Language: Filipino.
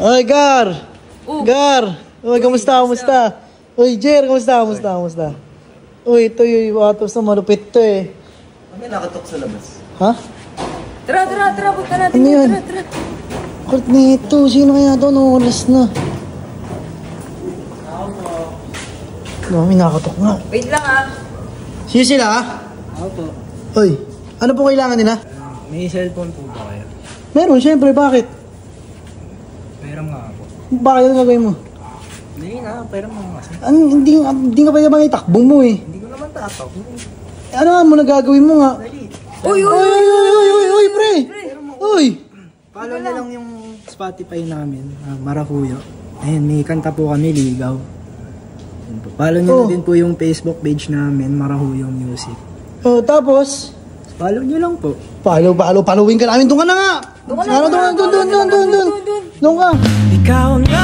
Oy, Gar! Gar! Uy, kamusta? Uy, Jer, kamusta? Uy, ito yung watos na malupit to eh. May nakatok sa labas. Ha? Tara, punta natin. Ano yan? Tara. Kulit nito, sino kaya to? No, oras na. May nakatok nga. Wait lang ah. Sino sila ah? Ako po. Uy, ano po kailangan nila? May cellphone po ba kayo? Meron, syempre, bakit? Meron nga po. Bakit ano gagawin mo? Hindi nga, pero mga kasi. Hindi nga pwede bang itakbo mo eh. Hindi ko naman tatak. Ano nga mo nagagawin mo nga? Uy, pre! Uy! Follow niyo lang yung Spotify namin, Marahuyo. Ayun, may kanta po kami, Ligaw. Follow niyo din po yung Facebook page namin, Marahuyo Music. Tapos? Follow niyo lang po. Followin ka namin. Doon ka na nga! Doon ka. Doon ka. Ikaw nga!